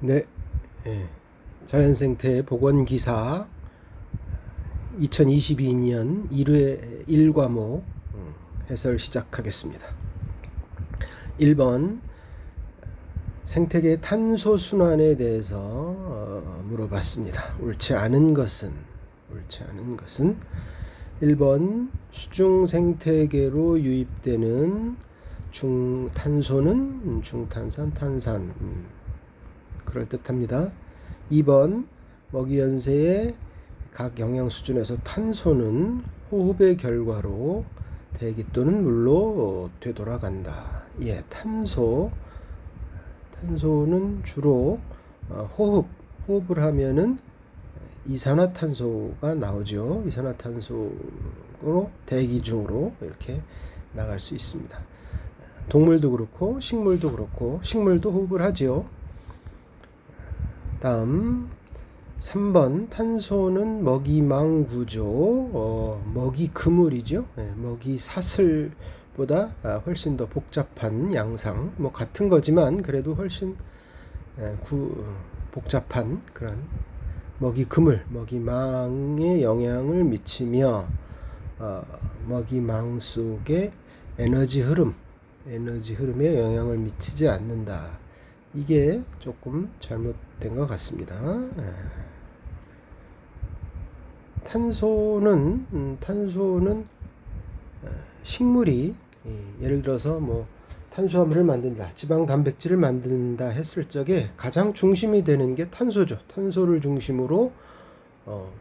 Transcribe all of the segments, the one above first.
네, 자연생태 보건기사 2022년 1회 1과목 해설 시작하겠습니다. 1번 생태계 탄소 순환에 대해서 물어봤습니다. 옳지 않은 것은 1번 수중 생태계로 유입되는 중탄소는 중탄산, 탄산 그럴듯합니다. 2번 먹이 연세의 각 영양 수준에서 탄소는 호흡의 결과로 대기 또는 물로 되돌아간다. 예, 탄소는 주로 호흡을 하면은 이산화탄소가 나오죠. 이산화탄소로 대기 중으로 이렇게 나갈 수 있습니다. 동물도 그렇고 식물도 그렇고, 식물도 호흡을 하지요. 다음 3번 탄소는 먹이망 구조, 먹이 그물이죠. 먹이 사슬보다 훨씬 더 복잡한 양상, 뭐 같은 거지만 그래도 훨씬 복잡한 그런 먹이 그물, 먹이망에 영향을 미치며 먹이망 속에 에너지 흐름에 영향을 미치지 않는다. 이게 조금 잘못된 것 같습니다. 탄소는 식물이 예를 들어서 뭐 탄수화물을 만든다, 지방 단백질을 만든다 했을 적에 가장 중심이 되는 게 탄소죠. 탄소를 중심으로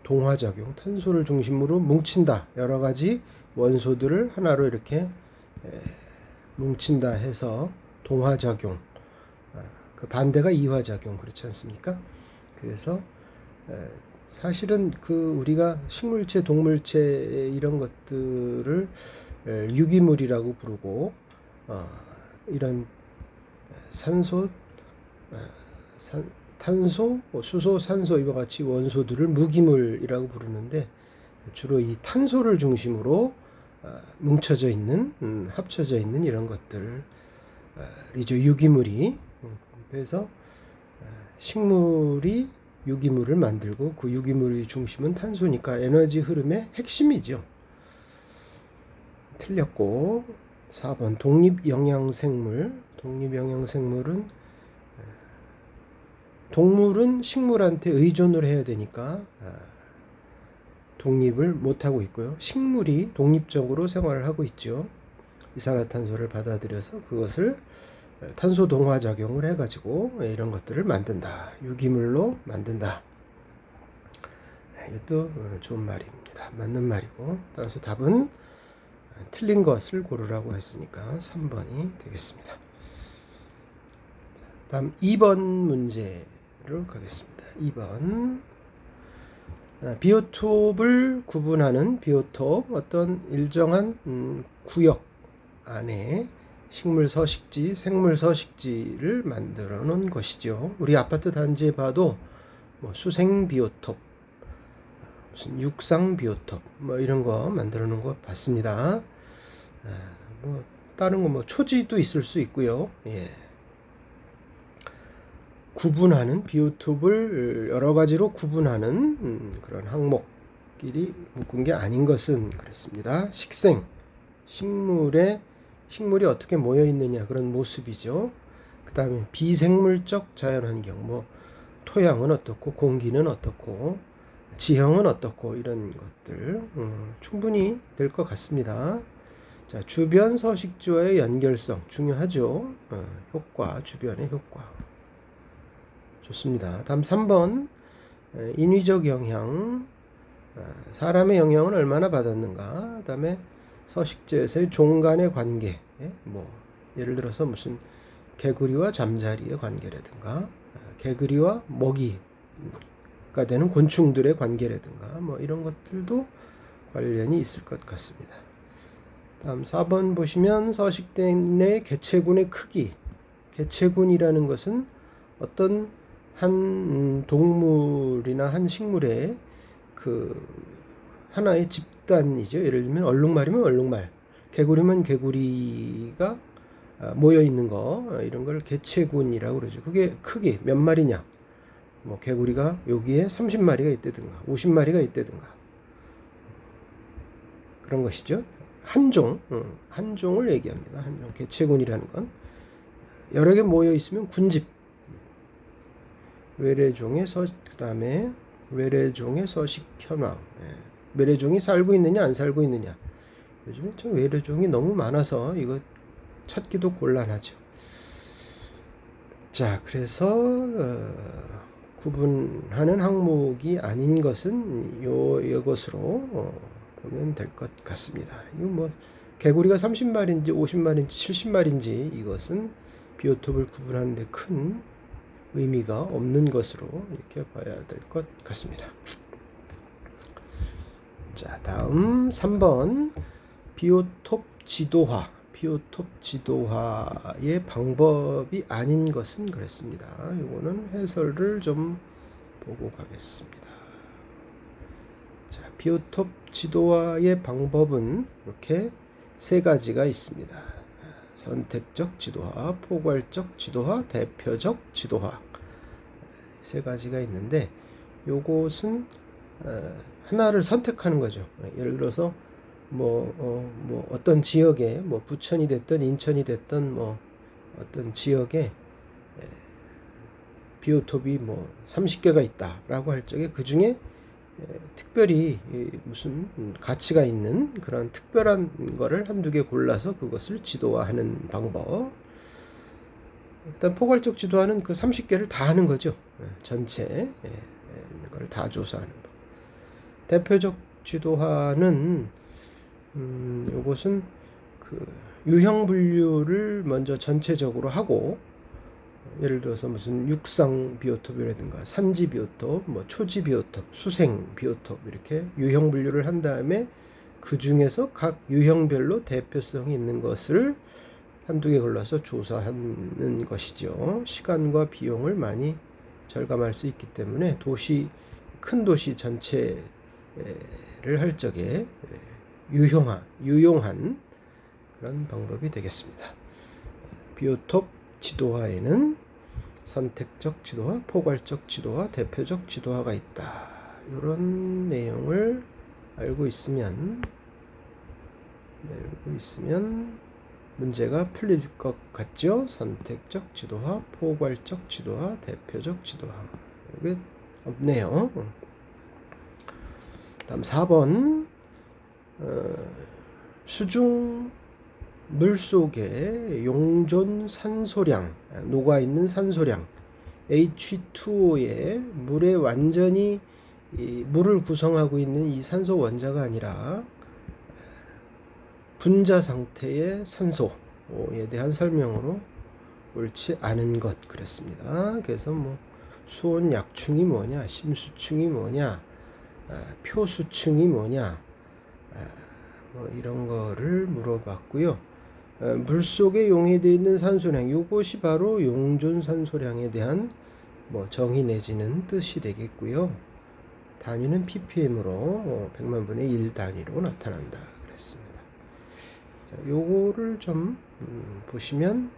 동화작용, 탄소를 중심으로 뭉친다. 여러 가지 원소들을 하나로 이렇게 뭉친다 해서 동화작용. 그 반대가 이화작용, 그렇지 않습니까? 그래서 사실은 우리가 식물체, 동물체 이런 것들을 유기물이라고 부르고 이런 탄소, 수소, 산소 이와 같이 원소들을 무기물이라고 부르는데 주로 이 탄소를 중심으로 뭉쳐져 있는, 합쳐져 있는 이런 것들이죠. 유기물이. 그래서 식물이 유기물을 만들고 그 유기물의 중심은 탄소니까 에너지 흐름의 핵심이죠. 틀렸고 4번 독립영양생물. 동물은 식물한테 의존을 해야 되니까 독립을 못하고 있고요. 식물이 독립적으로 생활을 하고 있죠. 이산화탄소를 받아들여서 그것을 탄소 동화 작용을 해가지고 이런 것들을 만든다. 유기물로 만든다. 이것도 좋은 말입니다. 맞는 말이고, 따라서 답은 틀린 것을 고르라고 했으니까 3번이 되겠습니다. 다음 2번 문제로 가겠습니다. 2번 비오톱을 구분하는 비오톱, 어떤 일정한 구역 안에 식물 서식지, 생물 서식지를 만들어 놓은 것이죠. 우리 아파트 단지에 봐도 뭐 수생 비오톱, 무슨 육상 비오톱, 뭐 이런 거 만들어 놓은 거 봤습니다. 뭐 다른 거 뭐 초지도 있을 수 있고요. 예. 구분하는 비오톱을 여러 가지로 구분하는 그런 항목끼리 묶은 게 아닌 것은 그렇습니다. 식물이 어떻게 모여 있느냐, 그런 모습이죠. 그 다음에 비생물적 자연환경, 뭐 토양은 어떻고 공기는 어떻고 지형은 어떻고 이런 것들 충분히 될 것 같습니다. 자, 주변 서식지와의 연결성 중요하죠. 주변의 효과 좋습니다. 다음 3번 인위적 영향, 사람의 영향을 얼마나 받았는가. 그 다음에 서식지에서의 종 간의 관계, 뭐 예를 들어서 무슨 개구리와 잠자리의 관계라든가 개구리와 먹이가 되는 곤충들의 관계라든가 뭐 이런 것들도 관련이 있을 것 같습니다. 다음 4번 보시면 서식지 내 개체군의 크기. 개체군이라는 것은 어떤 한 동물이나 한 식물의 하나의 집단이죠. 예를 들면 얼룩말이면 얼룩말, 개구리면 개구리가 모여 있는 거 이런 걸 개체군이라고 그러죠. 그게 크기 몇 마리냐? 뭐 개구리가 여기에 30마리가 있다든가 50마리가 있다든가 그런 것이죠. 한 종을 얘기합니다. 한 종. 개체군이라는 건 여러 개 모여 있으면 군집. 외래종의 그다음에 외래종의 서식 현황. 외래종이 살고 있느냐 안 살고 있느냐. 요즘에 좀 외래종이 너무 많아서 이거 찾기도 곤란하죠. 자, 그래서 구분하는 항목이 아닌 것은 이것으로 보면 될 것 같습니다. 이거 뭐 개구리가 30마리인지 50마리인지 70마리인지 이것은 비오톱을 구분하는 데 큰 의미가 없는 것으로 이렇게 봐야 될 것 같습니다. 자, 다음 3번 비오톱 지도화. 비오톱 지도화의 방법이 아닌 것은 그랬습니다. 이거는 해설을 좀 보고 가겠습니다. 자, 비오톱 지도화의 방법은 이렇게 세 가지가 있습니다. 선택적 지도화, 포괄적 지도화, 대표적 지도화. 세 가지가 있는데 요것은 하나를 선택하는 거죠. 예를 들어서 뭐 어떤 지역에 뭐 부천이 됐든 인천이 됐든 뭐 어떤 지역에 비오톱이 뭐 30개가 있다라고 할 적에 그 중에 특별히 무슨 가치가 있는 그런 특별한 거를 한두 개 골라서 그것을 지도화하는 방법. 일단 포괄적 지도화는 그 30개를 다 하는 거죠. 전체 걸 다 조사하는 법. 대표적 지도화는 요것은 그 유형 분류를 먼저 전체적으로 하고 예를 들어서 무슨 육상 비오톱이라든가 산지 비오톱, 뭐 초지 비오톱, 수생 비오톱 이렇게 유형 분류를 한 다음에 그 중에서 각 유형별로 대표성이 있는 것을 한두 개 골라서 조사하는 것이죠. 시간과 비용을 많이 절감할 수 있기 때문에 큰 도시 전체를 할 적에 유용한 그런 방법이 되겠습니다. 비오톱 지도화에는 선택적 지도화, 포괄적 지도화, 대표적 지도화가 있다. 이런 내용을 알고 있으면 문제가 풀릴 것 같죠? 선택적 지도화, 포괄적 지도화, 대표적 지도화. 이게 없네요. 다음 4번 수중 물속에 용존 산소량, 녹아있는 산소량 H2O에 물에 완전히 물을 구성하고 있는 이 산소 원자가 아니라 분자 상태의 산소에 대한 설명으로 옳지 않은 것 그랬습니다. 그래서 뭐 수온 약충이 뭐냐, 심수충이 뭐냐, 표수층이 뭐냐, 뭐 이런 거를 물어봤고요. 물속에 용해되어 있는 산소량, 이것이 바로 용존 산소량에 대한 뭐 정의 내지는 뜻이 되겠고요. 단위는 ppm으로 100만 분의 1 단위로 나타난다 그랬습니다. 자, 요거를 좀 보시면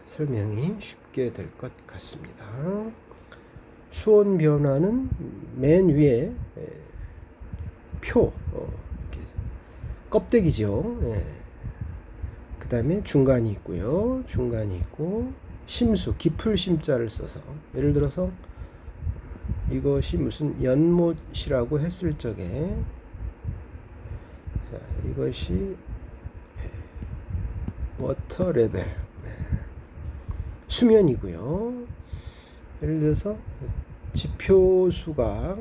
설명이 쉽게 될 것 같습니다. 수온 변화는 맨 위에 껍데기죠. 그 다음에 중간이 있고요. 중간이 있고 심수, 깊을 심자를 써서 예를 들어서 이것이 무슨 연못이라고 했을 적에 자, 이것이 워터 레벨 수면이고요. 예를 들어서 지표수가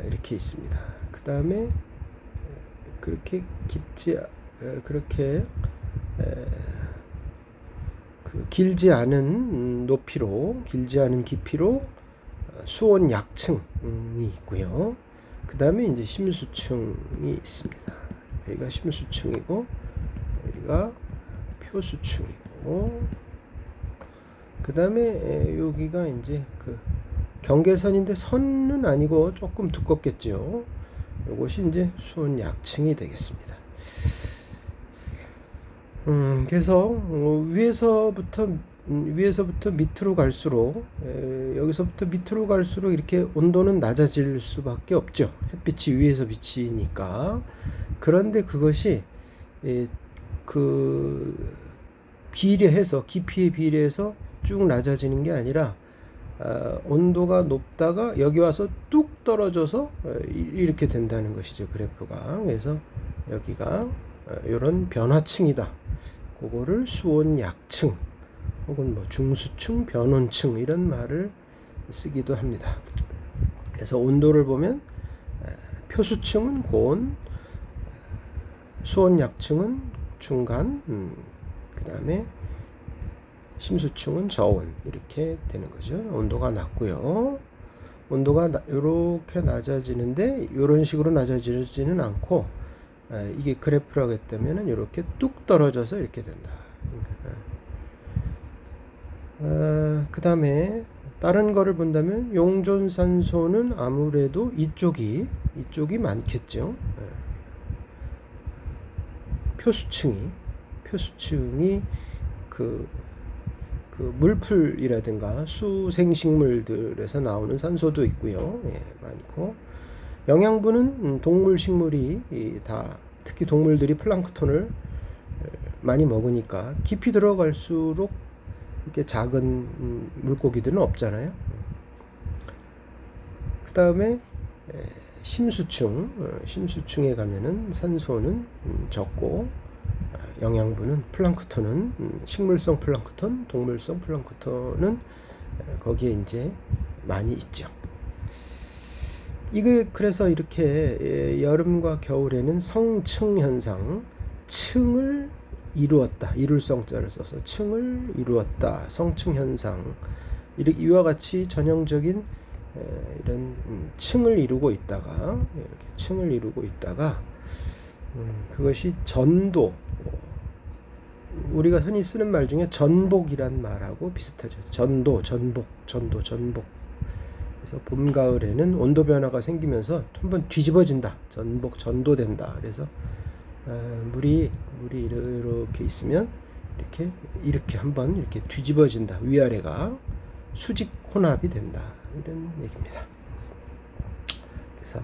이렇게 있습니다. 그 다음에 그렇게 길지 않은 높이로, 길지 않은 깊이로 수온 약층이 있고요. 그 다음에 이제 심수층이 있습니다. 여기가 심수층이고, 여기가 표수층이고, 그 다음에 여기가 이제 그 경계선인데 선은 아니고 조금 두껍겠죠. 이것이 이제 수온 약층이 되겠습니다. 그래서 위에서부터 밑으로 갈수록 여기서부터 밑으로 갈수록 이렇게 온도는 낮아질 수밖에 없죠. 햇빛이 위에서 비치니까. 그런데 그것이 그 비례해서 깊이에 비례해서 쭉 낮아지는 게 아니라 온도가 높다가 여기 와서 뚝 떨어져서 이렇게 된다는 것이죠. 그래프가. 그래서 여기가 이런 변화층이다. 그거를 수온 약층 혹은 뭐 중수층, 변온층 이런 말을 쓰기도 합니다. 그래서 온도를 보면 표수층은 고온, 수온 약층은 중간, 그 다음에 심수층은 저온 이렇게 되는 거죠. 온도가 낮고요. 온도가 이렇게 낮아지는데 이런 식으로 낮아지지는 않고 이게 그래프라고 했다면 이렇게 뚝 떨어져서 이렇게 된다. 그 다음에 다른 거를 본다면 용존산소는 아무래도 이쪽이 많겠죠. 표수층이 그 물풀이라든가 수생식물들에서 나오는 산소도 있고요. 많고 영양분은 동물 식물이 다 특히 동물들이 플랑크톤을 많이 먹으니까 깊이 들어갈수록 이렇게 작은 물고기들은 없잖아요. 그 다음에 심수층에 가면은 산소는 적고 영양분은 플랑크톤은 식물성 플랑크톤, 동물성 플랑크톤은 거기에 이제 많이 있죠. 이게 그래서 이렇게 여름과 겨울에는 성층 현상, 층을 이루었다. 이룰 성자를 써서 층을 이루었다. 성층 현상. 이와 같이 전형적인 이런 층을 이루고 있다가 이렇게 층을 이루고 있다가 그것이 전도, 우리가 흔히 쓰는 말 중에 전복이란 말하고 비슷하죠. 전복. 그래서 봄, 가을에는 온도 변화가 생기면서 한번 뒤집어진다. 전도된다. 그래서 물이 이렇게 있으면 이렇게 한번 이렇게 뒤집어진다. 위아래가 수직 혼합이 된다. 이런 얘기입니다. 그래서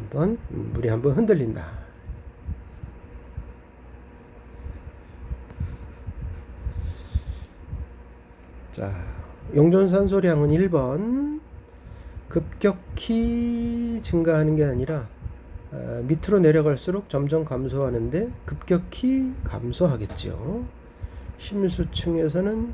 물이 한번 흔들린다. 자, 용존산소량은 1번 급격히 증가하는 게 아니라 밑으로 내려갈수록 점점 감소하는데 급격히 감소하겠죠. 심수층에서는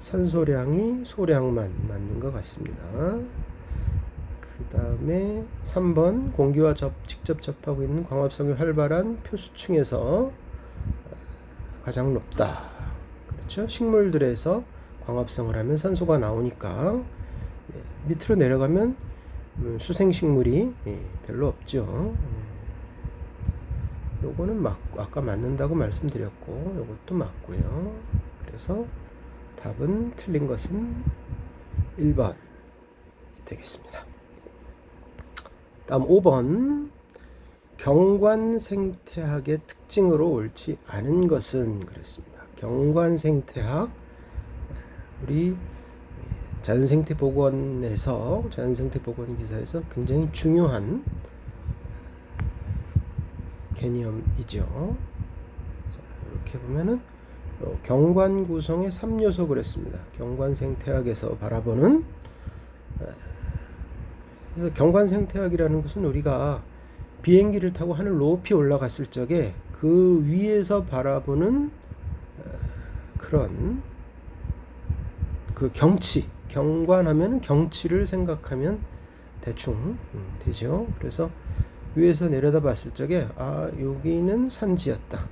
산소량이 소량만 맞는 것 같습니다. 그 다음에 3번 공기와 직접 접하고 있는 광합성이 활발한 표수층에서 가장 높다. 그렇죠? 식물들에서 광합성을 하면 산소가 나오니까 밑으로 내려가면 수생식물이 별로 없죠. 요거는 아까 맞는다고 말씀드렸고 요것도 맞고요. 그래서 답은 틀린 것은 1번 되겠습니다. 다음 5번 경관생태학의 특징으로 옳지 않은 것은 그랬습니다. 경관생태학, 우리 자연생태보건 기사에서 굉장히 중요한 개념이죠. 자, 이렇게 보면은 경관 구성의 3요소 그랬습니다. 경관생태학에서 바라보는, 그래서 경관생태학이라는 것은 우리가 비행기를 타고 하늘 높이 올라갔을 적에 그 위에서 바라보는 그런 그 경치, 경관하면 경치를 생각하면 대충 되죠. 그래서 위에서 내려다 봤을 적에 여기는 산지였다.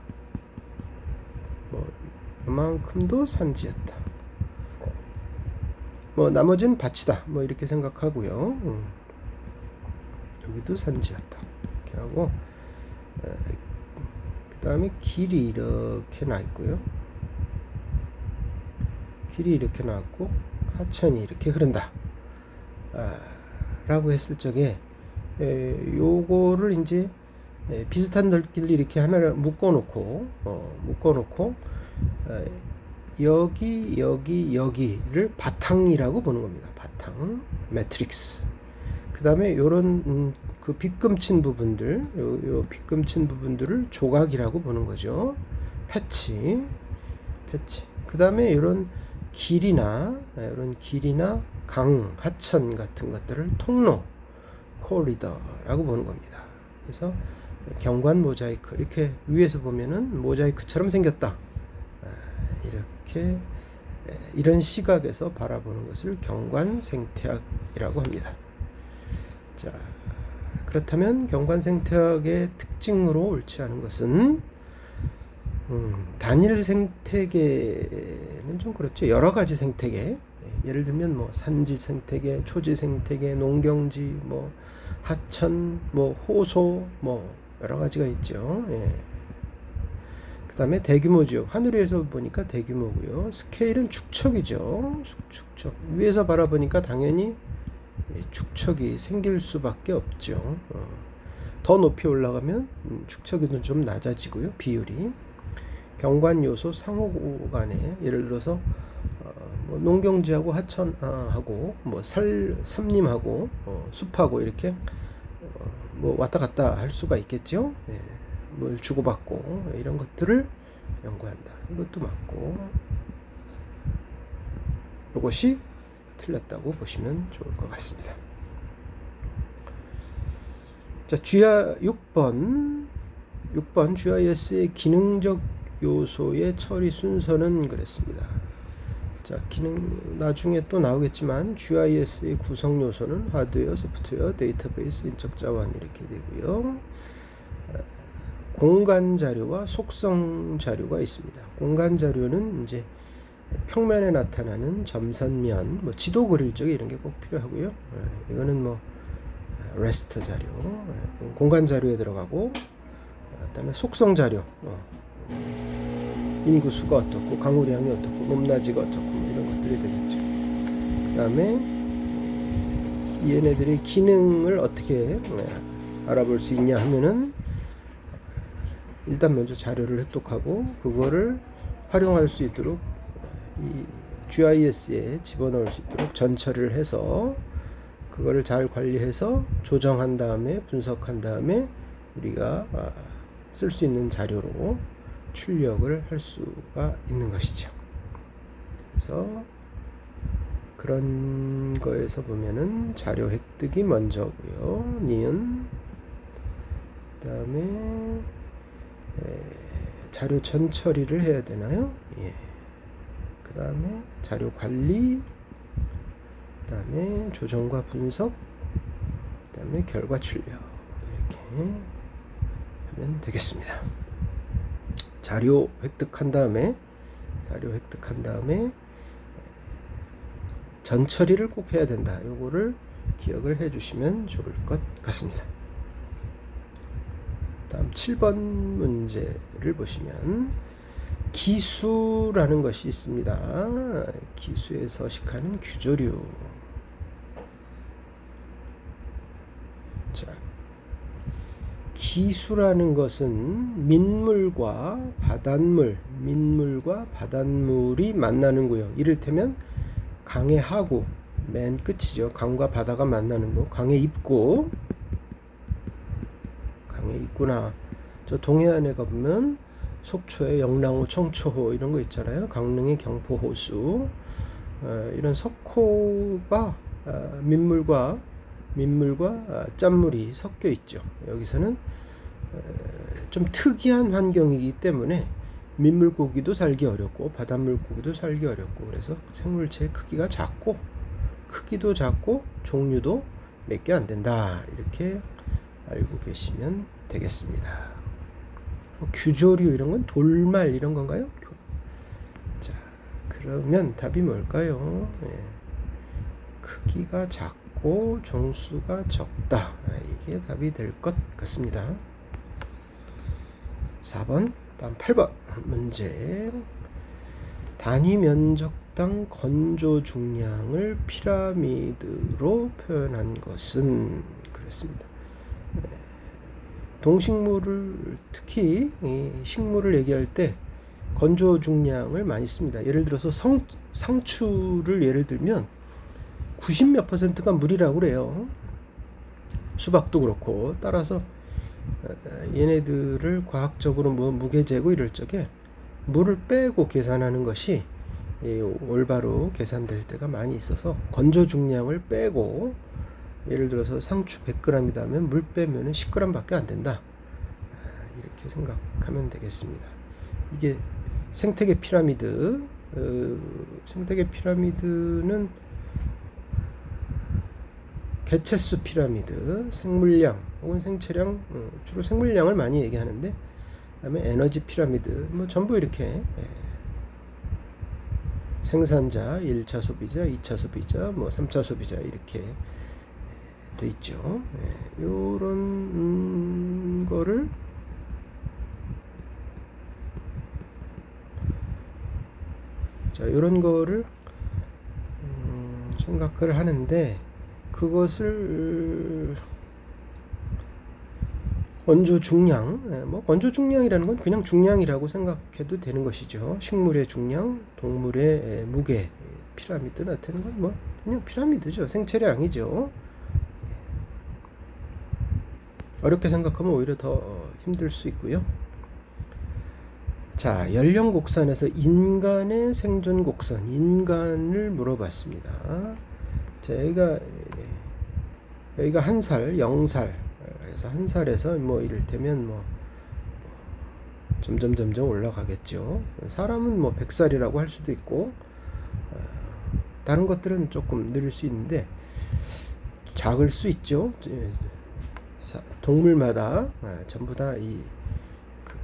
이만큼도 산지였다. 나머지는 밭이다. 이렇게 생각하고요. 여기도 산지였다. 이렇게 하고 그 다음에 길이 이렇게 나 있고요. 길이 이렇게 나왔고 하천이 이렇게 흐른다. 라고 했을 적에 요거를 이제 비슷한 넓이를 이렇게 하나를 묶어놓고 여기를 바탕이라고 보는 겁니다. 바탕, 매트릭스. 그 다음에 요런 그 빗금친 부분들, 요 빗금친 부분들을 조각이라고 보는 거죠. 패치. 그 다음에 이런 길이나 강, 하천 같은 것들을 통로, 코리더라고 보는 겁니다. 그래서 경관 모자이크, 이렇게 위에서 보면은 모자이크처럼 생겼다. 이렇게 이런 시각에서 바라보는 것을 경관 생태학이라고 합니다. 자, 그렇다면 경관 생태학의 특징으로 옳지 않은 것은 단일 생태계는 좀 그렇죠. 여러 가지 생태계, 예를 들면 뭐 산지 생태계, 초지 생태계, 농경지, 뭐 하천, 뭐 호소, 뭐 여러 가지가 있죠. 예. 그 다음에 대규모 지역, 하늘 위에서 보니까 대규모고요. 스케일은 축척이죠. 축척. 위에서 바라보니까 당연히 축척이 생길 수밖에 없죠. 더 높이 올라가면 축척이 좀 낮아지고요. 비율이. 경관 요소 상호 간에 예를 들어서 뭐 농경지하고 하천하고 뭐 삼림하고 숲하고 이렇게 뭐 왔다 갔다 할 수가 있겠죠. 예, 뭘 주고받고 이런 것들을 연구한다. 이것도 맞고, 이것이 틀렸다고 보시면 좋을 것 같습니다. 자,6번 GIS의 기능적 요소의 처리 순서는 그랬습니다. 자, 나중에 또 나오겠지만 GIS의 구성 요소는 하드웨어, 소프트웨어, 데이터베이스, 인적 자원 이렇게 되고요. 공간 자료와 속성 자료가 있습니다. 공간 자료는 이제 평면에 나타나는 점선면, 뭐 지도 그릴 적에 이런 게 꼭 필요하고요. 이거는 뭐 레스터 자료, 공간 자료에 들어가고, 그다음에 속성 자료, 인구수가 어떻고, 강우량이 어떻고, 높낮이가 어떻고, 뭐 이런 것들이 되겠죠. 그다음에 얘네들의 기능을 어떻게 알아볼 수 있냐 하면은, 일단 먼저 자료를 획독하고 그거를 활용할 수 있도록 이 GIS에 집어넣을 수 있도록 전처리를 해서 그거를 잘 관리해서 조정한 다음에 분석한 다음에 우리가 쓸 수 있는 자료로 출력을 할 수가 있는 것이죠. 그래서 그런 거에서 보면은 자료 획득이 먼저고요. 니은. 그다음에 자료 전처리를 해야 되나요? 예. 그 다음에 자료 관리, 그 다음에 조정과 분석, 그 다음에 결과 출력, 이렇게 하면 되겠습니다. 자료 획득한 다음에 전처리를 꼭 해야 된다. 요거를 기억을 해 주시면 좋을 것 같습니다. 다음 7번 문제를 보시면 기수라는 것이 있습니다. 기수에 서식하는 규조류. 자, 기수라는 것은 민물과 바닷물이 만나는 구역. 이를테면 강의 하구, 맨 끝이죠. 강과 바다가 만나는 곳. 강의 입구나. 저 동해안에 가보면 속초의 영랑호, 청초호 이런 거 있잖아요. 강릉의 경포호수. 이런 석호가 민물과 짠물이 섞여 있죠. 여기서는 좀 특이한 환경이기 때문에 민물고기도 살기 어렵고 바닷물고기도 살기 어렵고, 그래서 생물체의 크기도 작고 종류도 몇 개 안 된다. 이렇게 알고 계시면 되겠습니다. 규조류 이런 건 돌말 이런 건가요? 자, 그러면 답이 뭘까요? 크기가 작고 종수가 적다. 이게 답이 될 것 같습니다. 4번, 다음 8번 문제. 단위 면적당 건조 중량을 피라미드로 표현한 것은 그랬습니다. 동식물을, 특히 식물을 얘기할 때 건조 중량을 많이 씁니다. 예를 들어서 상추를 예를 들면 90몇 %가 물이라고 그래요. 수박도 그렇고. 따라서 얘네들을 과학적으로 뭐 무게 재고 이럴 적에 물을 빼고 계산하는 것이 올바로 계산될 때가 많이 있어서 건조 중량을 빼고, 예를 들어서 상추 100g이다 하면 물 빼면 10g밖에 안 된다, 이렇게 생각하면 되겠습니다. 이게 생태계 피라미드, 생태계 피라미드는 개체수 피라미드, 생물량 혹은 생체량, 주로 생물량을 많이 얘기하는데, 그다음에 에너지 피라미드, 뭐 전부 이렇게 생산자, 1차 소비자, 2차 소비자, 뭐 3차 소비자, 이렇게 돼 있죠. 요런 거를 요런 거를 생각을 하는데, 그것을 건조 중량, 뭐 건조 중량이라는 건 그냥 중량이라고 생각해도 되는 것이죠. 식물의 중량, 동물의 무게, 피라미드 나타내는 건 뭐 그냥 피라미드죠. 생체량이죠. 어렵게 생각하면 오히려 더 힘들 수 있고요. 자, 연령 곡선에서 인간의 생존 곡선, 인간을 물어봤습니다. 자, 여기가 1살, 0살, 그래서 1살에서 뭐 이를테면 뭐 점점 올라가겠죠. 사람은 뭐 100살이라고 할 수도 있고, 다른 것들은 조금 느릴 수 있는데 작을 수 있죠. 동물마다 전부 다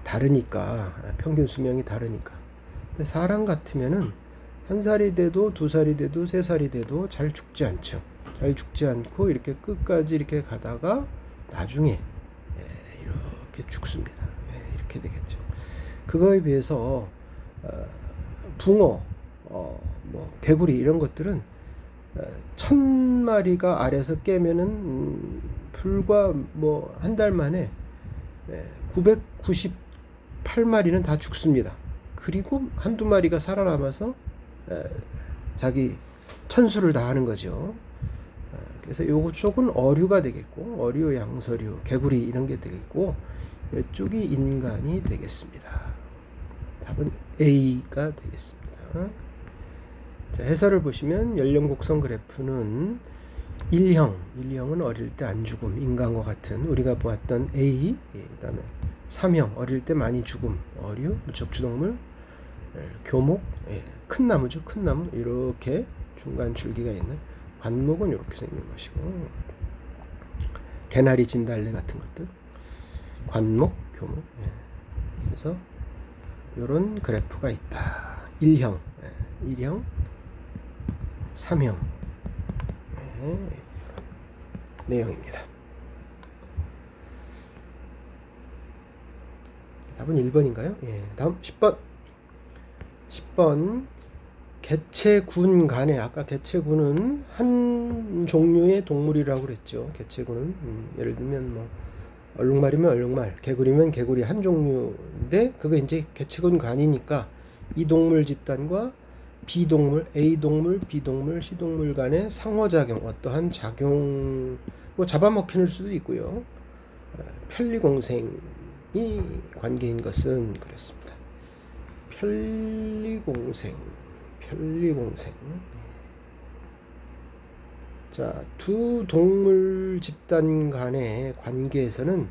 다르니까, 평균 수명이 다르니까. 근데 사람 같으면은 1살이 돼도 2살이 돼도 3살이 돼도 잘 죽지 않죠. 잘 죽지 않고 이렇게 끝까지 이렇게 가다가 나중에 이렇게 죽습니다. 이렇게 되겠죠. 그거에 비해서 붕어, 뭐 개구리 이런 것들은 1000마리가 알에서 깨면은 불과 뭐 한 달 만에 998마리는 다 죽습니다. 그리고 한두 마리가 살아남아서 자기 천수를 다하는 거죠. 그래서 요거 쪽은 어류가 되겠고, 어류, 양서류, 개구리 이런 게 되겠고, 이쪽이 인간이 되겠습니다. 답은 A가 되겠습니다. 자, 해설을 보시면 연령 곡선 그래프는 1형은 어릴 때 안 죽음, 인간과 같은 우리가 보았던 A, 그다음에 3형 어릴 때 많이 죽음, 어류, 무척추동물, 교목, 큰 나무죠. 큰 나무, 이렇게 중간 줄기가 있는 관목은 이렇게 생긴 것이고, 개나리, 진달래 같은 것들, 관목, 교목. 그래서 이런 그래프가 있다. 1형, 1형, 3형 내용입니다. 답은 1번인가요? 다음 10번 개체군 간에, 아까 개체군은 한 종류의 동물이라고 그랬죠. 개체군은 예를 들면 뭐 얼룩말이면 얼룩말, 개구리면 개구리 한 종류인데, 그게 이제 개체군 간이니까 이 동물 집단과 B동물, A동물, B동물, C동물 간의 상호작용, 어떠한 작용, 뭐 잡아먹히는 수도 있고요. 편리공생이 관계인 것은 그렇습니다. 편리공생. 자, 두 동물 집단 간의 관계에서는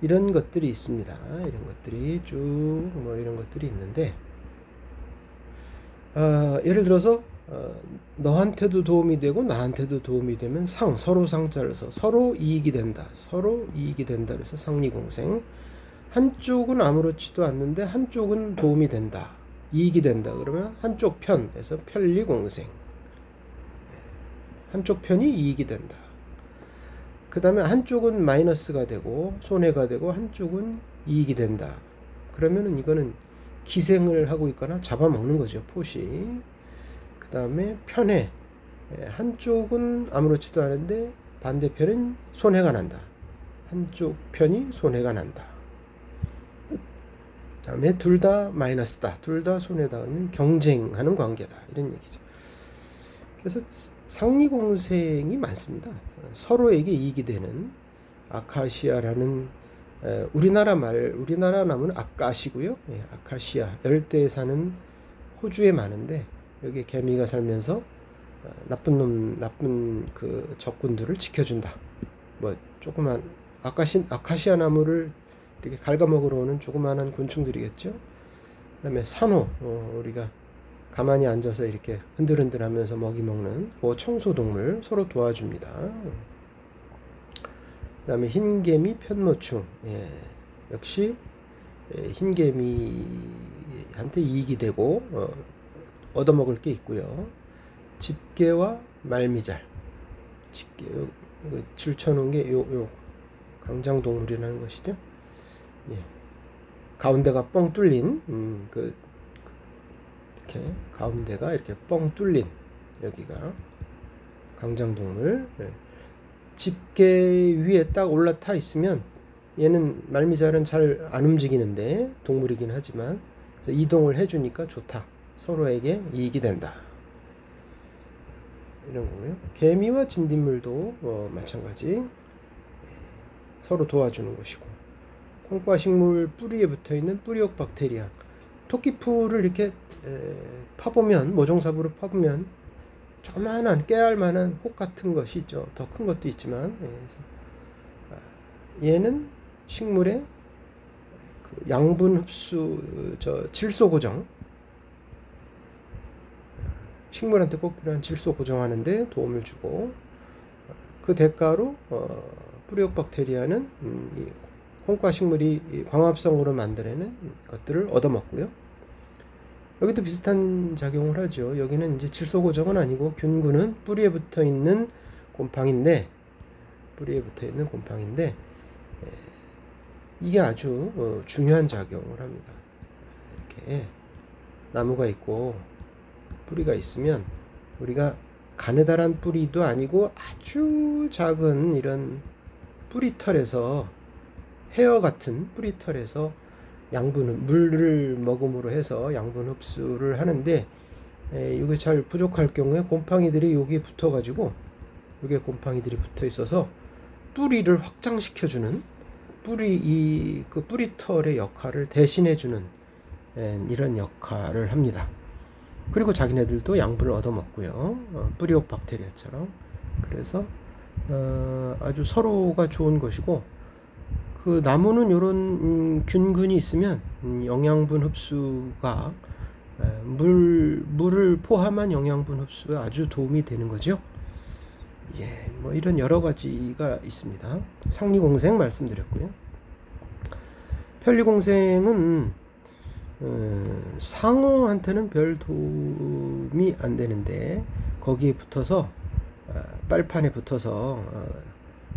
이런 것들이 있습니다. 이런 것들이 쭉 뭐 이런 것들이 있는데, 예를 들어서 너한테도 도움이 되고 나한테도 도움이 되면 서로 상자를 서 서로 이익이 된다. 그래서 상리공생. 한쪽은 아무렇지도 않는데 한쪽은 도움이 된다, 이익이 된다. 그러면 한쪽 편에서 편리공생. 한쪽 편이 이익이 된다. 그 다음에 한쪽은 마이너스가 되고 손해가 되고 한쪽은 이익이 된다. 그러면은 이거는 기생을 하고 있거나 잡아먹는 거죠, 포시. 그 다음에 편해. 한쪽은 아무렇지도 않은데 반대편은 손해가 난다. 한쪽 편이 손해가 난다. 다음에 둘 다 마이너스다. 둘 다 손해다. 그러면 경쟁하는 관계다. 이런 얘기죠. 그래서 상리공생이 많습니다. 서로에게 이익이 되는 아카시아라는 우리나라 나무는 아까시고요. 예, 아카시아 열대에 사는 호주에 많은데 여기 개미가 살면서 나쁜 그 적군들을 지켜준다. 뭐 조그만 아카시아 나무를 이렇게 갉아먹으러 오는 조그마한 곤충들이겠죠. 그다음에 산호, 우리가 가만히 앉아서 이렇게 흔들흔들하면서 먹이 먹는 그 청소동물 서로 도와줍니다. 그다음에 흰개미, 편모충, 예, 역시 흰개미한테 이익이 되고 얻어먹을 게 있고요. 집게와 말미잘, 집게 질쳐놓은 게 요 강장동물이라는 것이죠. 예. 가운데가 뻥 뚫린 이렇게 가운데가 이렇게 뻥 뚫린 여기가 강장동물. 예. 집게 위에 딱 올라타 있으면 얘는 말미잘은 잘 안 움직이는데 동물이긴 하지만 그래서 이동을 해주니까 좋다. 서로에게 이익이 된다. 이런 거고요. 개미와 진딧물도 마찬가지 서로 도와주는 것이고, 콩과 식물 뿌리에 붙어있는 뿌리옥 박테리아, 토끼풀을 이렇게 파보면, 모종삽으로 파보면 조그마한 깨알만한 혹 같은 것이 있죠. 더 큰 것도 있지만, 얘는 식물의 그 양분 흡수, 질소 고정, 식물한테 꼭 필요한 질소 고정하는데 도움을 주고, 그 대가로 뿌리옥 박테리아는 콩과 식물이 광합성으로 만들어내는 것들을 얻어먹고요. 여기도 비슷한 작용을 하죠. 여기는 이제 질소 고정은 아니고 균군은 뿌리에 붙어 있는 곰팡인데 이게 아주 중요한 작용을 합니다. 이렇게 나무가 있고 뿌리가 있으면 우리가 가느다란 뿌리도 아니고 아주 작은 이런 뿌리털에서 헤어 같은 뿌리털에서 물을 먹음으로 해서 양분 흡수를 하는데 이게 잘 부족할 경우에 곰팡이들이 여기에 붙어가지고 여기에 곰팡이들이 붙어 있어서 뿌리를 확장시켜주는 그 뿌리털의 역할을 대신해주는 이런 역할을 합니다. 그리고 자기네들도 양분을 얻어먹고요. 뿌리옥 박테리아처럼. 그래서 아주 서로가 좋은 것이고, 그 나무는 이런 균군이 있으면 영양분 흡수가 물을 포함한 영양분 흡수에 아주 도움이 되는 거죠. 예, 뭐 이런 여러 가지가 있습니다. 상리공생 말씀드렸고요. 편리공생은 상어한테는 별 도움이 안 되는데 거기에 붙어서 빨판에 붙어서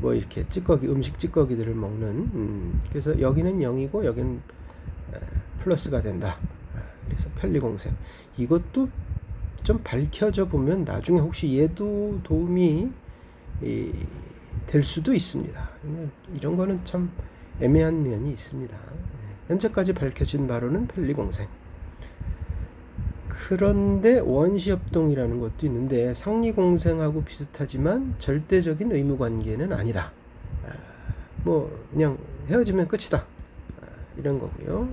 뭐 이렇게 음식 찌꺼기들을 먹는 그래서 여기는 0이고 여기는 플러스가 된다. 그래서 편리공생, 이것도 좀 밝혀져 보면 나중에 혹시 얘도 도움이 될 수도 있습니다. 이런 거는 참 애매한 면이 있습니다. 현재까지 밝혀진 바로는 편리공생. 그런데 원시협동이라는 것도 있는데 상리공생하고 비슷하지만 절대적인 의무관계는 아니다. 뭐 그냥 헤어지면 끝이다. 이런 거고요.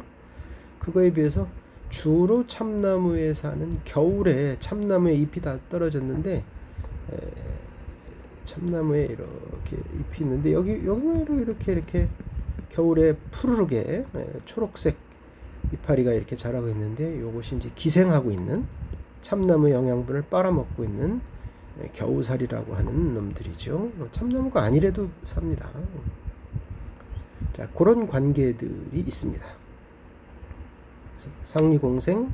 그거에 비해서 주로 참나무에 사는, 겨울에 참나무에 잎이 다 떨어졌는데 참나무에 이렇게 잎이 있는데 여기로 이렇게 겨울에 푸르르게 초록색 이파리가 이렇게 자라고 있는데, 요것이 이제 기생하고 있는 참나무 영양분을 빨아먹고 있는 겨우살이라고 하는 놈들이죠. 참나무가 아니래도 삽니다. 자, 그런 관계들이 있습니다. 상리공생,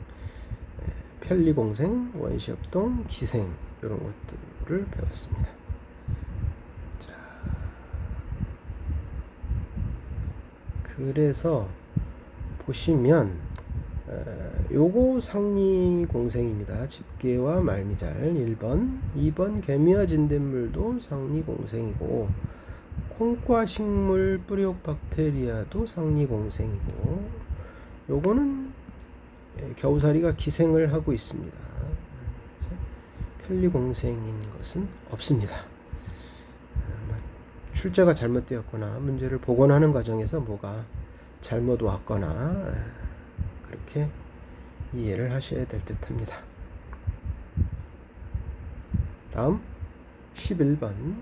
편리공생, 원시협동, 기생, 이런 것들을 배웠습니다. 자, 그래서 보시면 요거 상리공생입니다. 집게와 말미잘 1번, 2번 개미와 진딧물도 상리공생이고, 콩과 식물 뿌리옥 박테리아도 상리공생이고, 요거는 겨우살이가 기생을 하고 있습니다. 그래서 편리공생인 것은 없습니다. 출제가 잘못되었거나 문제를 복원하는 과정에서 뭐가 잘못 왔거나 그렇게 이해를 하셔야 될 듯 합니다. 다음 11번.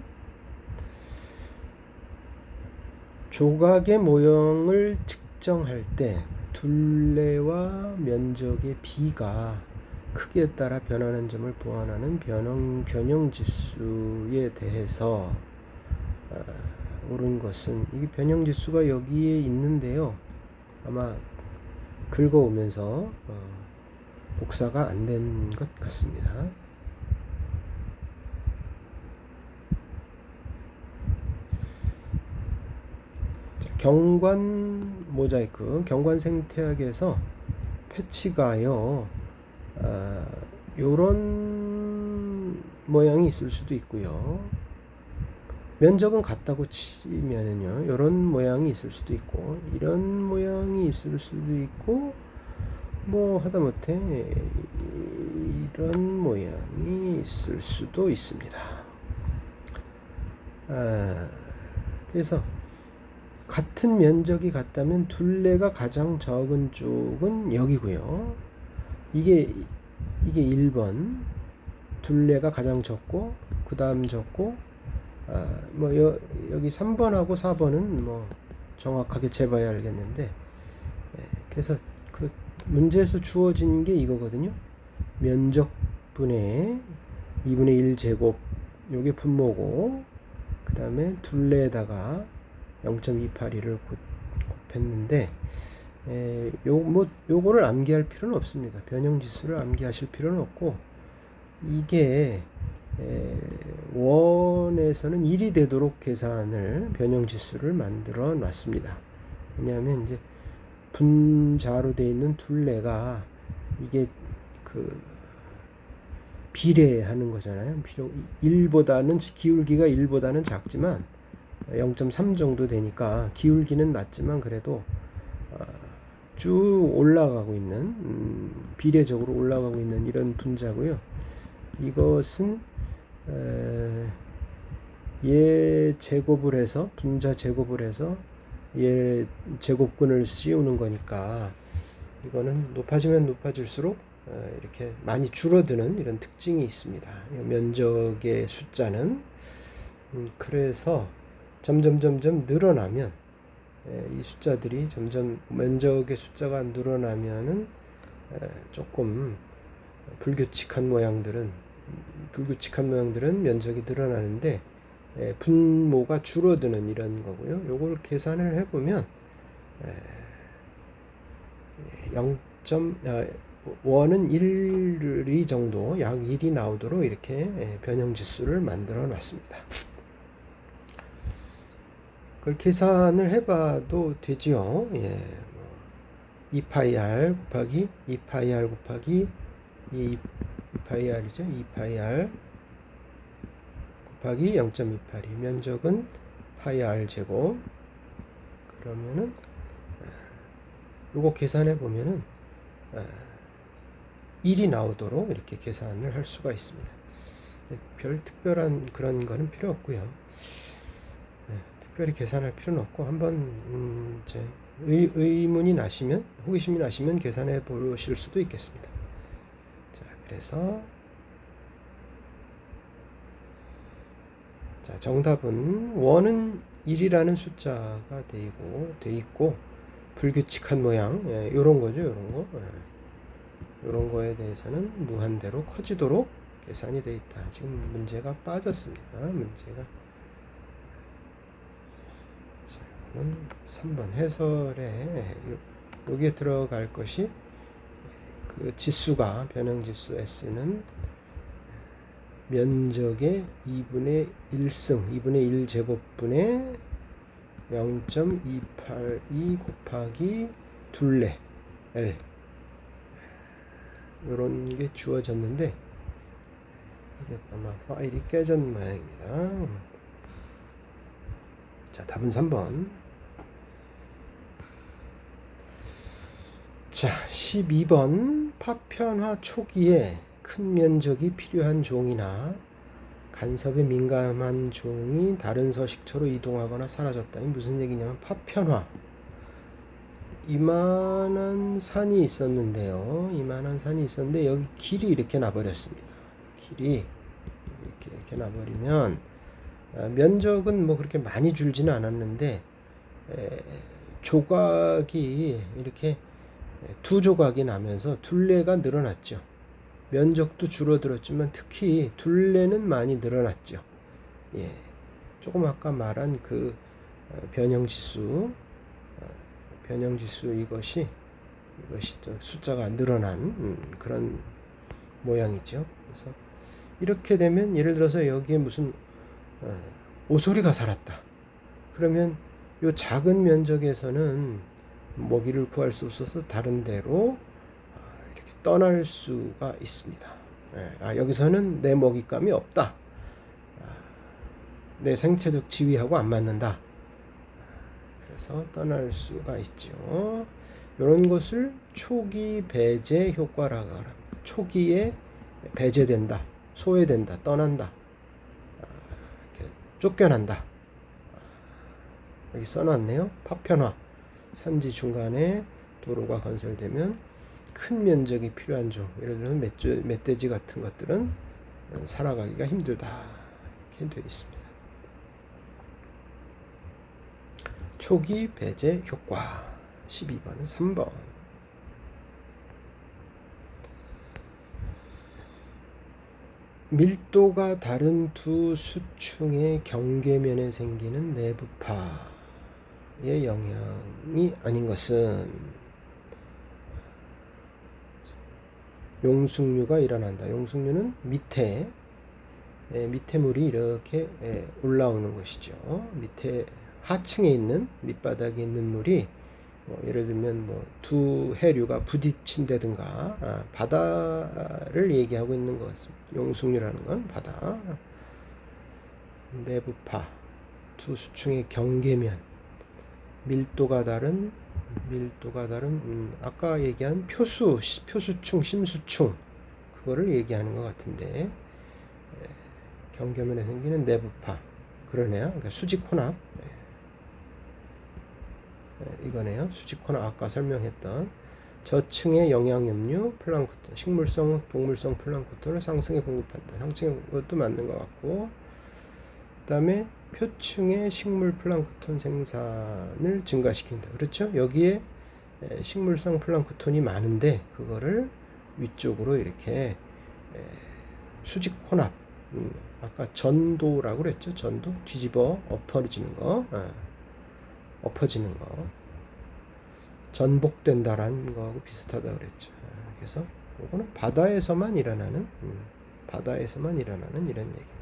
조각의 모형을 측정할 때 둘레와 면적의 비가 크기에 따라 변하는 점을 보완하는 변형지수에 대해서 옳은 것은, 이 변형지수가 여기에 있는데요. 아마 긁어오면서 복사가 안 된 것 같습니다. 경관 모자이크, 경관 생태학에서 패치가요, 요런 모양이 있을 수도 있고요. 면적은 같다고 치면은요, 요런 모양이 있을 수도 있고, 이런 모양이 있을 수도 있고, 뭐 하다못해 이런 모양이 있을 수도 있습니다. 그래서 같은 면적이 같다면 둘레가 가장 적은 쪽은 여기고요. 이게 1번, 둘레가 가장 적고 그 다음 적고, 뭐 여기 3번하고 4번은 뭐 정확하게 재봐야 알겠는데, 그래서 그 문제에서 주어진 게 이거거든요. 면적분의 2분의 1 제곱, 요게 분모고, 그 다음에 둘레에다가 0.282를 곱했는데, 요거를 암기할 필요는 없습니다. 변형지수를 암기하실 필요는 없고, 이게 원에서는 1이 되도록 계산을, 변형지수를 만들어 놨습니다. 왜냐하면 이제 분자로 되어 있는 둘레가 이게 그 비례하는 거잖아요. 1보다는, 기울기가 1보다는 작지만 0.3 정도 되니까 기울기는 낮지만 그래도 쭉 올라가고 있는, 비례적으로 올라가고 있는 이런 분자고요. 이것은 얘 제곱을 해서, 분자 제곱을 해서 얘 제곱근을 씌우는 거니까, 이거는 높아지면 높아질수록 이렇게 많이 줄어드는 이런 특징이 있습니다. 면적의 숫자는. 그래서 점점 늘어나면, 이 숫자들이 점점, 면적의 숫자가 늘어나면은 조금 불규칙한 모양들은 면적이 늘어나는데 분모가 줄어드는 이런 거고요. 요걸 계산을 해보면 1은 1 정도, 약 1이 나오도록 이렇게 변형지수를 만들어 놨습니다. 그걸 계산을 해봐도 되죠. 2파이 곱하기 2파이 곱하기 2파이r이죠. 2파이 곱하기 0.282, 면적은 파이 제곱. 그러면은 요거 계산해 보면은 1이 나오도록 이렇게 계산을 할 수가 있습니다. 별 특별한 그런 거는 필요 없고요. 특별히 계산할 필요는 없고, 한번 이제 의문이 나시면, 호기심이 나시면 계산해 보실 수도 있겠습니다. 자, 그래서 자, 정답은 원은 1이라는 숫자가 돼 있고 불규칙한 모양, 요런 거죠. 요런 거에 대해서는 무한대로 커지도록 계산이 돼 있다. 지금 문제가 빠졌습니다. 문제가. 자, 이거는 3번 해설에 여기에 들어갈 것이, 그 지수가, 변형지수 S는 면적의 2분의 1승, 2분의 1 제곱분의 0.282 곱하기 둘레 L, 요런 게 주어졌는데, 이게 아마 파일이 깨진 모양입니다. 자, 답은 3번. 자, 12번 파편화 초기에 큰 면적이 필요한 종이나 간섭에 민감한 종이 다른 서식처로 이동하거나 사라졌다. 이 무슨 얘기냐면 파편화. 이만한 산이 있었는데요. 이만한 산이 있었는데 여기 길이 이렇게 나버렸습니다. 길이 이렇게 나버리면 면적은 뭐 그렇게 많이 줄지는 않았는데 조각이 이렇게 두 조각이 나면서 둘레가 늘어났죠. 면적도 줄어들었지만 특히 둘레는 많이 늘어났죠. 예, 조금 아까 말한 그 변형지수 이것이 숫자가 늘어난 그런 모양이죠. 그래서 이렇게 되면 예를 들어서 여기에 무슨 오소리가 살았다. 그러면 이 작은 면적에서는 먹이를 구할 수 없어서 다른 데로 이렇게 떠날 수가 있습니다. 여기서는 내 먹잇감이 없다. 내 생체적 지위하고 안 맞는다. 그래서 떠날 수가 있죠. 이런 것을 초기 배제 효과라고 합니다. 초기에 배제된다, 소외된다, 떠난다, 이렇게 쫓겨난다. 여기 써놨네요. 파편화. 산지 중간에 도로가 건설되면 큰 면적이 필요한 종, 예를 들면 멧돼지 같은 것들은 살아가기가 힘들다. 이렇게 되어 있습니다. 초기 배제 효과. 12번, 3번. 밀도가 다른 두 수층의 경계면에 생기는 내부파의 영향이 아닌 것은 용숙류가 일어난다. 용숙류는 밑에 물이 이렇게 올라오는 것이죠. 밑에 하층에 있는 밑바닥에 있는 물이 예를 들면 두 해류가 부딪힌다든가 바다를 얘기하고 있는 것 같습니다. 용숙류라는 건 바다. 내부파 두 수층의 경계면 밀도가 다른 아까 얘기한 표수층, 심수층 그거를 얘기하는 것 같은데 경계면에 생기는 내부파 그러네요. 그러니까 수직혼합 이거네요. 수직혼합 아까 설명했던 저층의 영양염류 플랑크톤 식물성 동물성 플랑크톤을 상층에 공급한다. 상층에 그것도 맞는 것 같고 그 다음에 표층의 식물 플랑크톤 생산을 증가시킨다. 그렇죠? 여기에 식물성 플랑크톤이 많은데 그거를 위쪽으로 이렇게 수직 혼합 아까 전도라고 그랬죠? 전도 뒤집어 엎어지는 거 엎어지는 거 전복된다라는 거하고 비슷하다 그랬죠. 그래서 이거는 바다에서만 일어나는 이런 얘기입니다.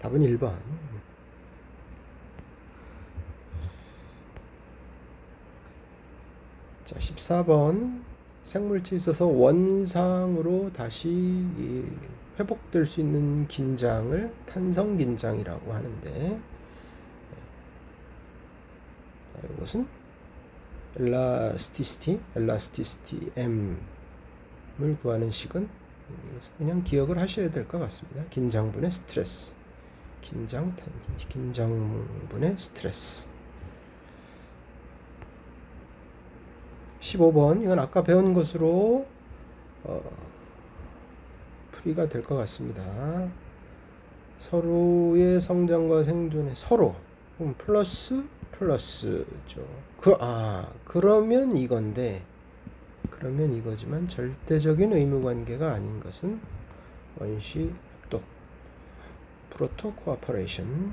답은 1번. 자, 14번. 생물체에 있어서 원상으로 다시 회복될 수 있는 긴장을 탄성긴장이라고 하는데 이것은 엘라스티시티 M을 구하는 식은 그냥 기억을 하셔야 될 것 같습니다. 긴장분의 스트레스 긴장분의 스트레스. 15번 이건 아까 배운 것으로 풀이가 될 것 같습니다. 서로의 성장과 생존에 서로 플러스죠. 그러면 이거지만 절대적인 의무관계가 아닌 것은 원시 협동 프로토 코어퍼레이션.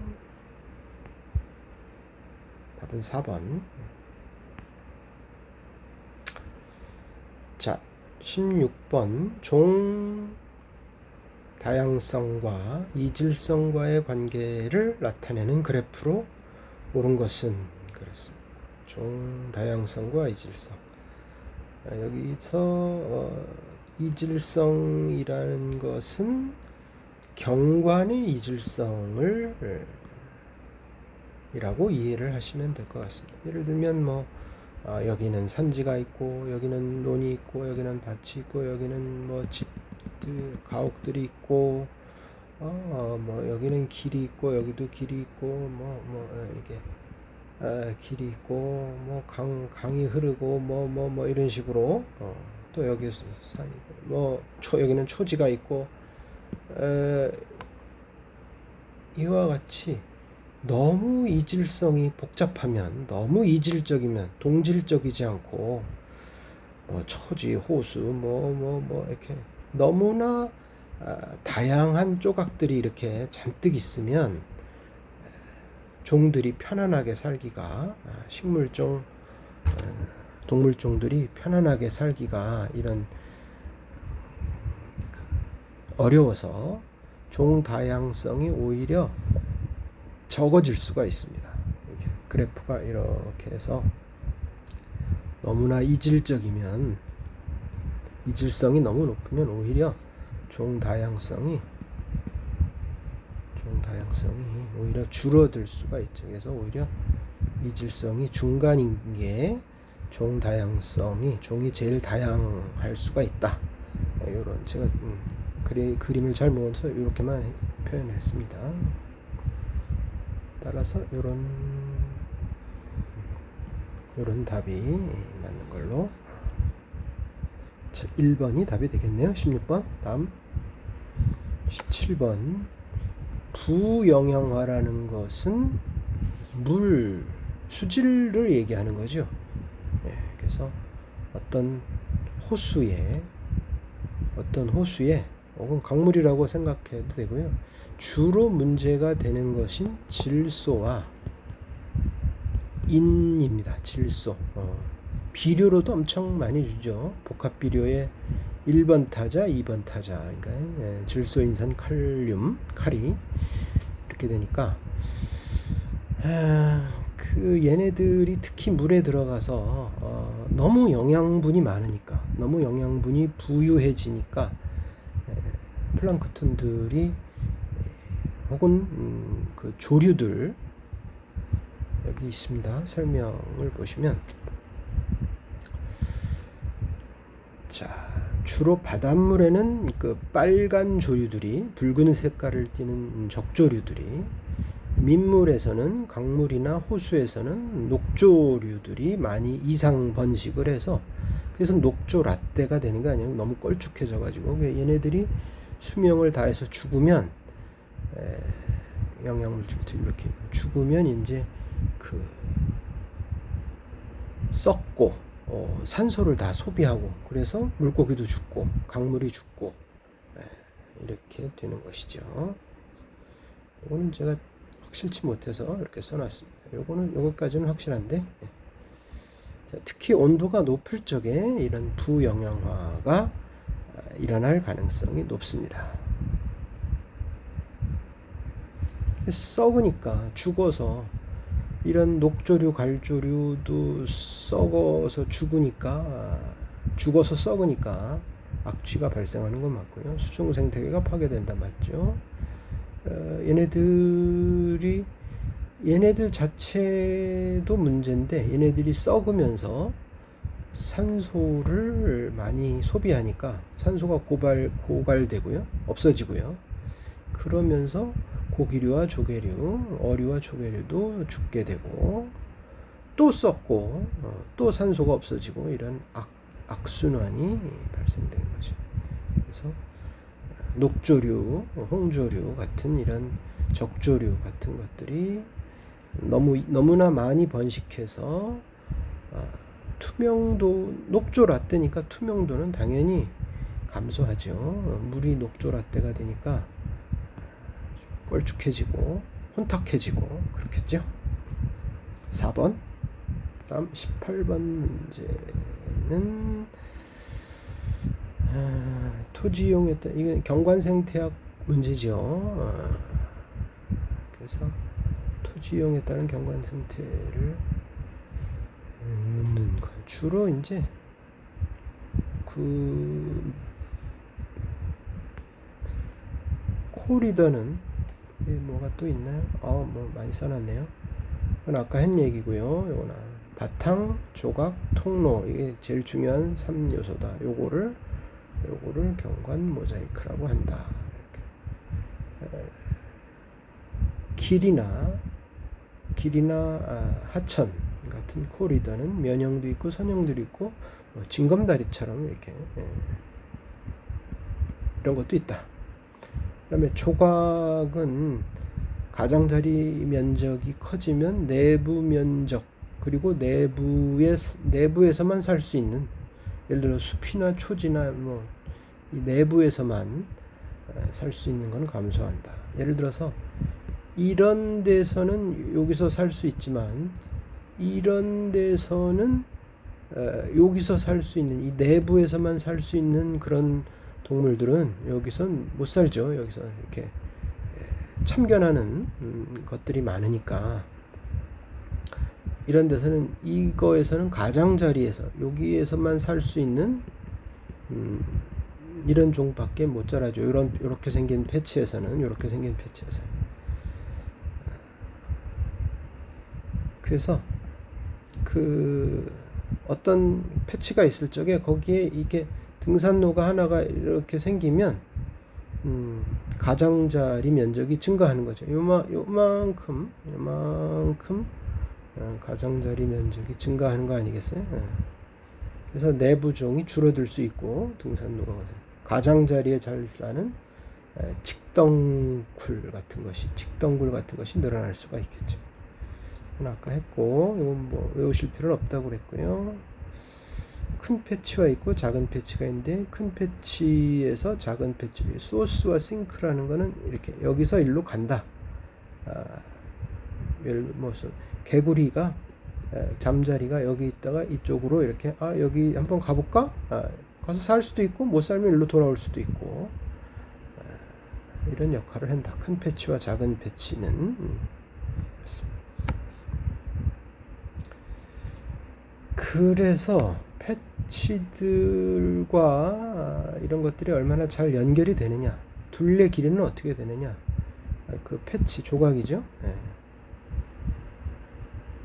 답은 4번. 자, 16번 종 다양성과 이질성과의 관계를 나타내는 그래프로 옳은 것은 그렇습니다. 종 다양성과 이질성. 여기서 이질성이라는 것은 경관의 이질성을 이라고 이해를 하시면 될 것 같습니다. 예를 들면 여기는 산지가 있고 여기는 논이 있고 여기는 밭이 있고 여기는 뭐 집들 가옥들이 있고 뭐 여기는 길이 있고 여기도 길이 있고 이게 길이 있고 뭐 강이 흐르고 뭐 이런 식으로 또 여기 산이고 여기는 초지가 있고 이와 같이 너무 이질성이 복잡하면 너무 이질적이면 동질적이지 않고 초지 호수 이렇게 너무나 다양한 조각들이 이렇게 잔뜩 있으면 종들이 편안하게 살기가 식물종 동물종들이 편안하게 살기가 이런 어려워서 종 다양성이 오히려 적어질 수가 있습니다. 이렇게 그래프가 이렇게 해서 너무나 이질적이면 이질성이 너무 높으면 오히려 종 다양성이 오히려 줄어들 수가 있죠. 그래서 오히려 이질성이 중간인 게 종 다양성이 종이 제일 다양할 수가 있다. 이런 제가 그림을 잘 모아서 이렇게만 표현했습니다. 따라서 이런 답이 맞는 걸로 1번이 답이 되겠네요. 16번 다음 17번 부영양화라는 것은 물 수질을 얘기하는 거죠. 그래서 어떤 호수에 혹은 강물이라고 생각해도 되고요. 주로 문제가 되는 것인 질소와 인입니다. 질소. 비료로도 엄청 많이 주죠. 복합 비료에 1번 타자, 2번 타자. 그러니까 질소인산 칼이 이렇게 되니까 얘네들이 특히 물에 들어가서 너무 영양분이 많으니까 너무 영양분이 부유해지니까 플랑크톤들이 혹은 그 조류들 여기 있습니다. 설명을 보시면 주로 바닷물에는 그 빨간 조류들이 붉은 색깔을 띠는 적조류들이 민물에서는 강물이나 호수에서는 녹조류들이 많이 이상 번식을 해서 그래서 녹조 라떼가 되는 게 아니고 너무 껄쭉해져 가지고 얘네들이 수명을 다해서 죽으면 영양물질도 이렇게 죽으면 이제 그 썩고 산소를 다 소비하고 그래서 물고기도 죽고 강물이 죽고 이렇게 되는 것이죠. 이거는 제가 확실치 못해서 이렇게 써놨습니다. 요거까지는 확실한데 특히 온도가 높을 적에 이런 부영양화가 일어날 가능성이 높습니다. 썩으니까 죽어서 이런 녹조류, 갈조류도 썩어서 죽어서 썩으니까 악취가 발생하는 건 맞고요. 수중 생태계가 파괴된다 맞죠? 얘네들 자체도 문제인데 얘네들이 썩으면서 산소를 많이 소비하니까 산소가 고갈되고요. 없어지고요. 그러면서 고기류와 조개류, 어류와 조개류도 죽게 되고 또 썩고 또 산소가 없어지고 이런 악순환이 발생되는 거죠. 그래서 녹조류, 홍조류 같은 이런 적조류 같은 것들이 너무나 많이 번식해서 투명도 녹조 라떼니까 투명도는 당연히 감소하죠. 물이 녹조 라떼가 되니까 껄쭉해지고 혼탁해지고 그렇겠죠. 4번 다음 18번 문제는 토지이용에 따른 이건 경관생태학 문제죠. 그래서 토지이용에 따른 경관생태를 묻는 거예요. 주로 이제 그 코리더는 뭐가 또 있나요? 뭐 많이 써놨네요. 이건 아까 한 얘기고요. 이거는 바탕, 조각, 통로, 이게 제일 중요한 3요소다. 요거를 경관 모자이크라고 한다. 길이나 하천 같은 코리더는 면형도 있고 선형도 있고 징검다리처럼 이렇게 이런 것도 있다. 그다음에 조각은 가장자리 면적이 커지면 내부 면적 그리고 내부에서만 살 수 있는, 예를 들어 숲이나 초지나 뭐 이 내부에서만 살 수 있는 건 감소한다. 예를 들어서 이런 데서는 여기서 살 수 있지만 이런 데서는 여기서 살 수 있는, 이 내부에서만 살 수 있는 그런 동물들은 여기선 못 살죠. 여기서 이렇게 참견하는 것들이 많으니까 이런 데서는, 이거에서는 가장자리에서 여기에서만 살 수 있는 이런 종밖에 못 자라죠. 이렇게 생긴 패치에서는. 그래서 그 어떤 패치가 있을 적에 거기에 이게 등산로가 하나가 이렇게 생기면 가장자리 면적이 증가하는 거죠. 요만큼 가장자리 면적이 증가하는 거 아니겠어요? 그래서 내부종이 줄어들 수 있고, 등산로가 가장자리에 잘 사는 직덩굴 같은 것이 늘어날 수가 있겠죠. 아까 했고, 이건 뭐 외우실 필요는 없다고 그랬고요. 큰 패치가 있고 작은 패치가 있는데, 큰 패치에서 작은 패치, 소스와 싱크라는 거는 이렇게 여기서 일로 간다. 개구리가 잠자리가 여기 있다가 이쪽으로 이렇게 여기 한번 가볼까? 가서 살 수도 있고 못 살면 일로 돌아올 수도 있고, 이런 역할을 한다. 큰 패치와 작은 패치는. 그래서 패치들과 이런 것들이 얼마나 잘 연결이 되느냐, 둘레 길이는 어떻게 되느냐, 그 패치 조각이죠.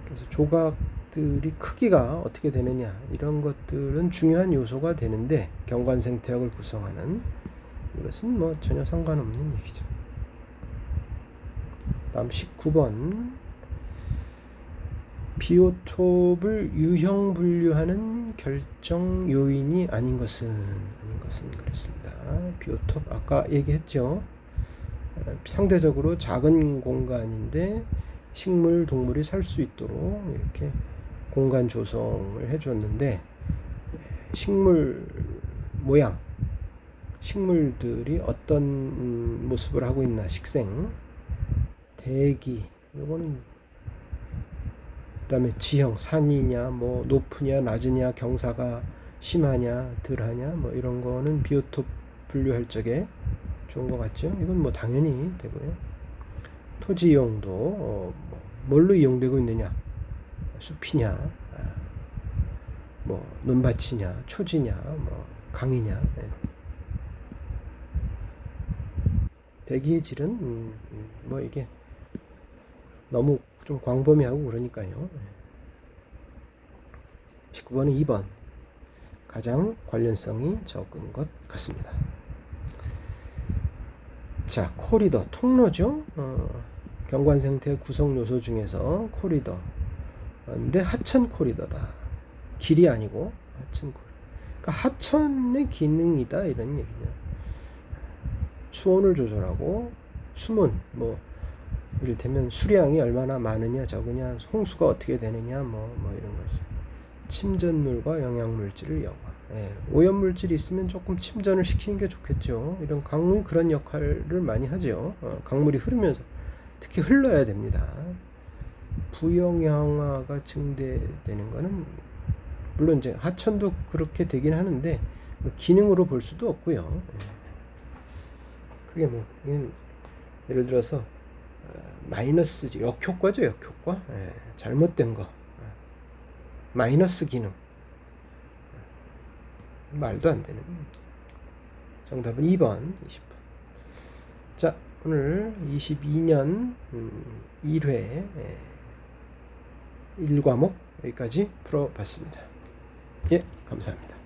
그래서 조각들이 크기가 어떻게 되느냐, 이런 것들은 중요한 요소가 되는데, 경관 생태학을 구성하는, 이것은 뭐 전혀 상관없는 얘기죠. 다음 19번. 비오톱을 유형 분류하는 결정 요인이 아닌 것은 그렇습니다. 비오톱 아까 얘기했죠. 상대적으로 작은 공간인데 식물, 동물이 살 수 있도록 이렇게 공간 조성을 해줬는데, 식물 모양, 식물들이 어떤 모습을 하고 있나, 식생, 대기, 요거는, 그 다음에 지형, 산이냐, 뭐 높으냐, 낮으냐, 경사가 심하냐, 덜하냐, 뭐 이런 거는 비오톱 분류할 적에 좋은 것 같죠. 이건 뭐 당연히 되고요. 토지 이용도 뭘로 이용되고 있느냐, 숲이냐, 뭐 논밭이냐, 초지냐, 뭐 강이냐. 대기의 질은 뭐 이게 너무 좀 광범위하고 그러니까요. 19번은 2번. 가장 관련성이 적은 것 같습니다. 자, 코리더, 통로죠. 경관 생태 구성 요소 중에서 코리더. 근데 하천 코리더다. 길이 아니고 하천 코리더. 그러니까 하천의 기능이다, 이런 얘기죠. 수온을 조절하고 수문, 뭐 이를테면 수량이 얼마나 많으냐 적으냐, 홍수가 어떻게 되느냐, 뭐 이런 거죠. 침전물과 영양물질을 여과. 오염물질이 있으면 조금 침전을 시키는 게 좋겠죠. 이런 강물이 그런 역할을 많이 하죠. 강물이 흐르면서 특히 흘러야 됩니다. 부영양화가 증대되는 거는 물론 이제 하천도 그렇게 되긴 하는데 기능으로 볼 수도 없고요. 그게 뭐 예를 들어서 마이너스지, 역효과죠. 역효과. 잘못된 거, 마이너스 기능, 말도 안 되는. 정답은 2번 20번. 자, 오늘 22년 1회 1과목 여기까지 풀어봤습니다. 예, 감사합니다.